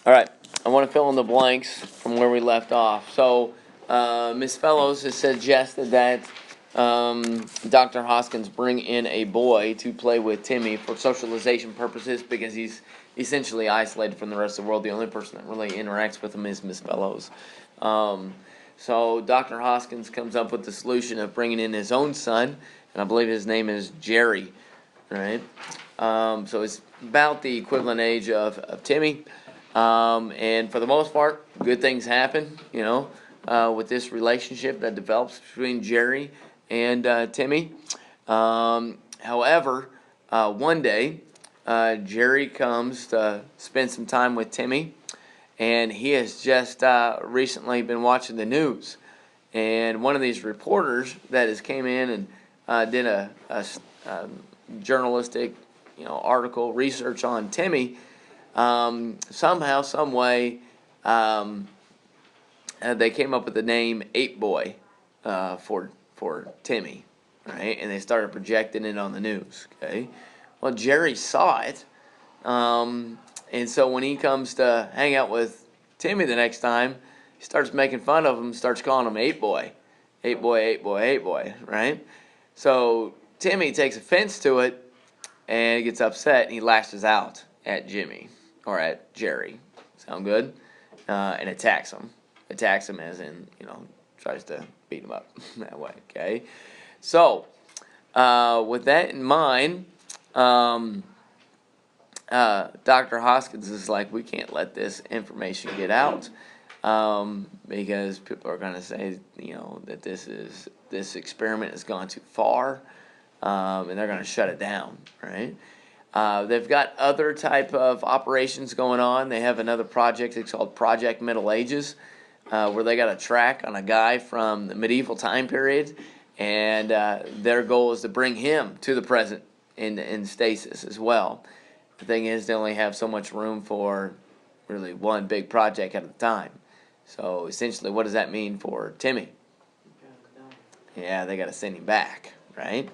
All right, I want to fill in the blanks from where we left off. So, Miss Fellows has suggested that Dr. Hoskins bring in a boy to play with Timmy for socialization purposes because he's essentially isolated from the rest of the world. The only person that really interacts with him is Miss Fellows. So, Dr. Hoskins comes up with the solution of bringing in his own son, and I believe his name is Jerry. Right? So, it's about the equivalent age of Timmy. And for the most part, good things happen, with this relationship that develops between Jerry and Timmy. However, one day, Jerry comes to spend some time with Timmy, and he has just recently been watching the news. And one of these reporters that has came in and did a journalistic, article research on Timmy. Somehow, some way, they came up with the name Ape Boy for Timmy, right? And they started projecting it on the news. Okay, well, Jerry saw it, and so when he comes to hang out with Timmy the next time, he starts making fun of him, starts calling him Ape Boy, Ape Boy, Ape Boy, Ape Boy, right? So Timmy takes offense to it and gets upset, and he lashes out at Jimmy. Or at Jerry. Sound good? And attacks him. Attacks him as in, tries to beat him up that way, okay? So, with that in mind, Dr. Hoskins is like, we can't let this information get out because people are going to say, that this experiment has gone too far, and they're going to shut it down, right? They've got other type of operations going on. They have another project. It's called Project Middle Ages, where they got a track on a guy from the medieval time period, and their goal is to bring him to the present in stasis as well. The thing is, they only have so much room for really one big project at a time. So essentially, what does that mean for Timmy? Yeah, they got to send him back, right?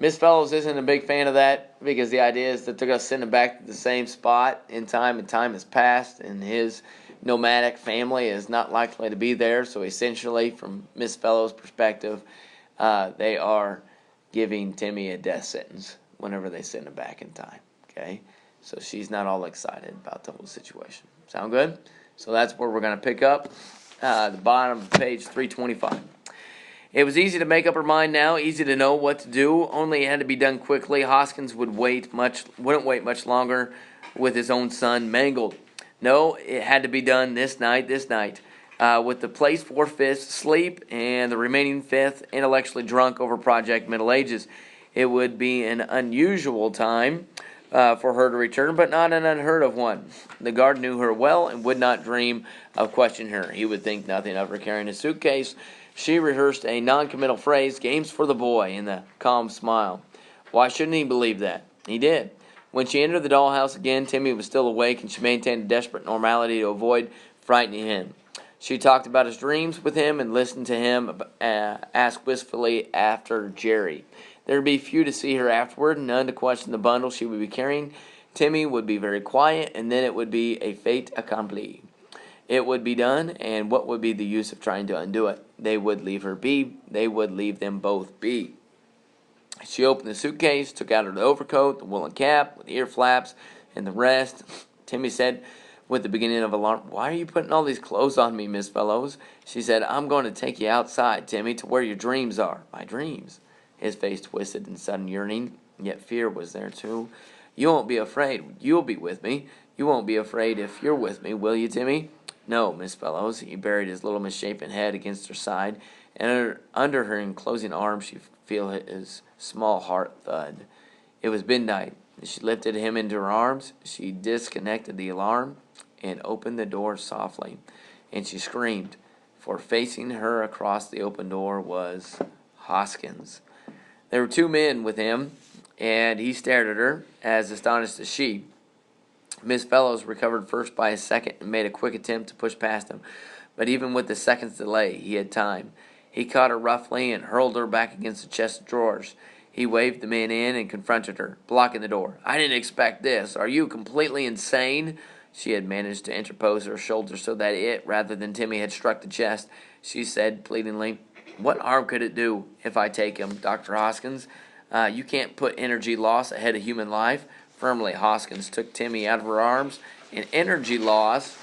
Miss Fellows isn't a big fan of that because the idea is that they're going to send him back to the same spot in time, and time has passed, and his nomadic family is not likely to be there. So essentially, from Miss Fellows' perspective, they are giving Timmy a death sentence whenever they send him back in time. Okay, so she's not all excited about the whole situation. Sound good? So that's where we're going to pick up, the bottom of page 325. It was easy to make up her mind now, easy to know what to do, only it had to be done quickly. Hoskins wouldn't wait much longer with his own son mangled. No, it had to be done this night, with the place 4/5 asleep and the remaining fifth intellectually drunk over Project Middle Ages. It would be an unusual time for her to return, but not an unheard of one. The guard knew her well and would not dream of questioning her. He would think nothing of her carrying a suitcase. She rehearsed a non-committal phrase, games for the boy, in the calm smile. Why shouldn't he believe that? He did. When she entered the dollhouse again, Timmy was still awake, and she maintained a desperate normality to avoid frightening him. She talked about his dreams with him and listened to him ask wistfully after Jerry. There would be few to see her afterward, none to question the bundle she would be carrying. Timmy would be very quiet, and then it would be a fait accompli. It would be done, and what would be the use of trying to undo it? They would leave her be. They would leave them both be. She opened the suitcase, took out her overcoat, the woolen cap with ear flaps, and the rest. Timmy said, with the beginning of alarm, "Why are you putting all these clothes on me, Miss Fellows?" She said, "I'm going to take you outside, Timmy, to where your dreams are." "My dreams?" His face twisted in sudden yearning, yet fear was there too. "You won't be afraid. You'll be with me. You won't be afraid if you're with me, will you, Timmy?" "No, Miss Fellows." He buried his little misshapen head against her side, and under her enclosing arm she feel his small heart thud. It was midnight. She lifted him into her arms. She disconnected the alarm and opened the door softly, and she screamed, for facing her across the open door was Hoskins. There were two men with him, and he stared at her, as astonished as she. Miss Fellows recovered first by a second and made a quick attempt to push past him. But even with the second's delay, he had time. He caught her roughly and hurled her back against the chest of drawers. He waved the man in and confronted her, blocking the door. "I didn't expect this. Are you completely insane?" She had managed to interpose her shoulder so that it, rather than Timmy, had struck the chest. She said pleadingly, "What harm could it do if I take him, Dr. Hoskins? You can't put energy loss ahead of human life." Firmly, Hoskins took Timmy out of her arms. An energy loss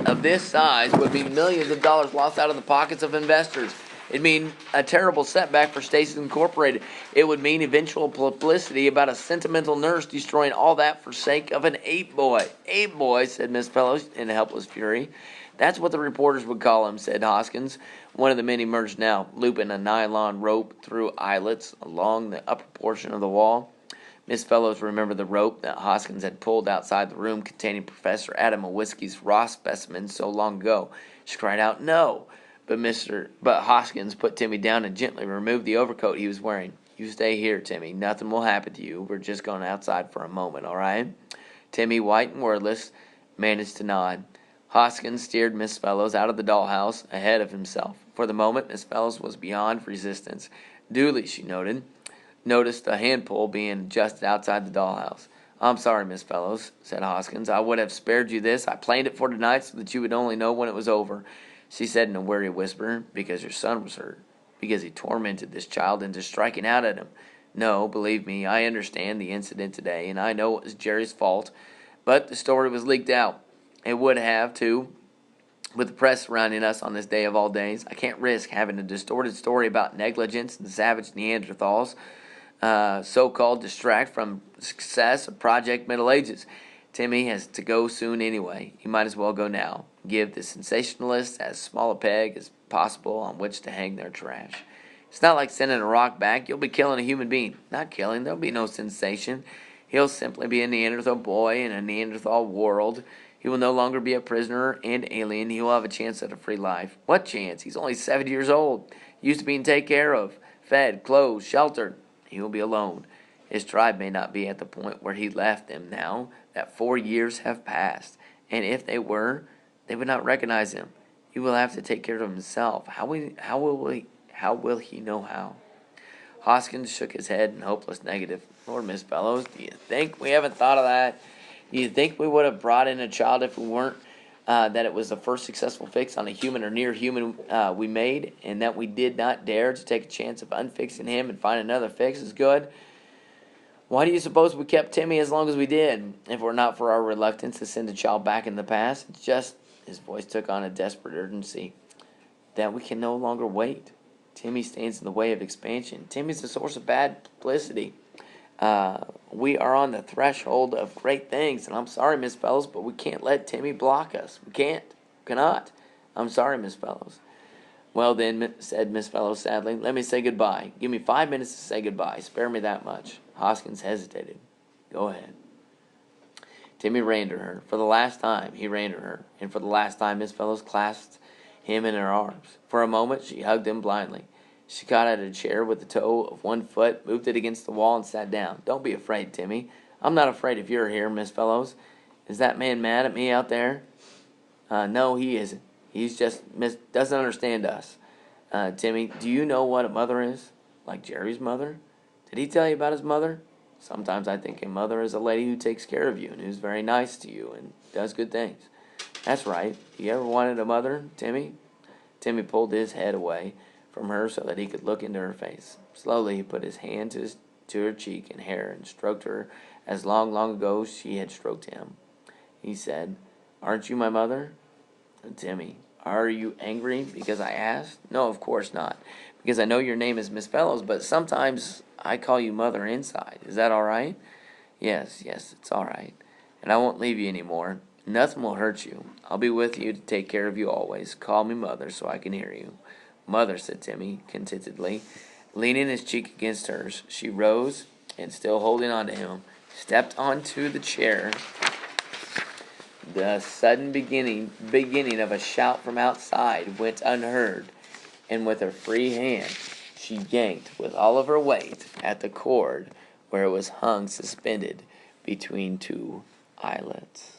of this size would mean millions of dollars lost out of the pockets of investors. It'd mean a terrible setback for Stasis Incorporated. It would mean eventual publicity about a sentimental nurse destroying all that for sake of an ape boy. Ape boy, said Miss Fellows in helpless fury. That's what the reporters would call him, said Hoskins. One of the men emerged now, looping a nylon rope through eyelets along the upper portion of the wall. Miss Fellows remembered the rope that Hoskins had pulled outside the room containing Professor Adam Whiskey's raw specimen so long ago. She cried out, "No!" But Hoskins put Timmy down and gently removed the overcoat he was wearing. "You stay here, Timmy. Nothing will happen to you. We're just going outside for a moment, all right?" Timmy, white and wordless, managed to nod. Hoskins steered Miss Fellows out of the dollhouse ahead of himself. For the moment, Miss Fellows was beyond resistance. Duly, she noticed a hand pole being adjusted outside the dollhouse. "I'm sorry, Miss Fellows," said Hoskins. "I would have spared you this. I planned it for tonight so that you would only know when it was over." She said in a weary whisper, "Because your son was hurt. Because he tormented this child into striking out at him. No, believe me, I understand the incident today, and I know it was Jerry's fault. But the story was leaked out. It would have, too, with the press surrounding us on this day of all days. I can't risk having a distorted story about negligence and savage Neanderthals, so-called distract from the success of Project Middle Ages. Timmy has to go soon anyway. He might as well go now. Give the sensationalists as small a peg as possible on which to hang their trash. It's not like sending a rock back. You'll be killing a human being. Not killing. There'll be no sensation. He'll simply be a Neanderthal boy in a Neanderthal world. He will no longer be a prisoner and alien. He will have a chance at a free life. What chance? He's only 7 years old. Used to being taken care of, fed, clothed, sheltered. He will be alone. His tribe may not be at the point where he left them now that 4 years have passed. And if they were, they would not recognize him. He will have to take care of himself. How will he know how? Hoskins shook his head in hopeless negative. Lord, Miss Fellows, do you think we haven't thought of that? Do you think we would have brought in a child if we weren't that it was the first successful fix on a human or near human we made, and that we did not dare to take a chance of unfixing him and find another fix as good? Why do you suppose we kept Timmy as long as we did? If it were not for our reluctance to send a child back in the past, it's just," his voice took on a desperate urgency, "that we can no longer wait. Timmy stands in the way of expansion. Timmy's a source of bad publicity. We are on the threshold of great things, and I'm sorry, Miss Fellows, but we can't let Timmy block us. We cannot. I'm sorry, Miss Fellows." "Well then," said Miss Fellows sadly, "let me say goodbye. Give me 5 minutes to say goodbye. Spare me that much." Hoskins hesitated. "Go ahead." Timmy ran to her. For the last time, he ran to her, and for the last time Miss Fellows clasped him in her arms. For a moment, she hugged him blindly. She caught at a chair with the toe of one foot, moved it against the wall, and sat down. "Don't be afraid, Timmy. I'm not afraid if you're here, Miss Fellows. Is that man mad at me out there?" No, he isn't. He's just doesn't understand us. Timmy, do you know what a mother is? Like Jerry's mother? Did he tell you about his mother? Sometimes I think a mother is a lady who takes care of you and who's very nice to you and does good things. That's right. You ever wanted a mother, Timmy?" Timmy pulled his head away from her so that he could look into her face. Slowly he put his hand to her cheek and hair and stroked her as long ago she had stroked him. He said, "Aren't you my mother?" "Timmy, are you angry because I asked?" "No, of course not. Because I know your name is Miss Fellows, but sometimes I call you Mother inside. Is that all right?" Yes, it's all right. And I won't leave you any more. Nothing will hurt you. I'll be with you to take care of you always. Call me Mother so I can hear you." "Mother," said Timmy, contentedly. Leaning his cheek against hers, she rose and, still holding on to him, stepped onto the chair. The sudden beginning of a shout from outside went unheard, and with her free hand she yanked with all of her weight at the cord where it was hung suspended between two eyelets.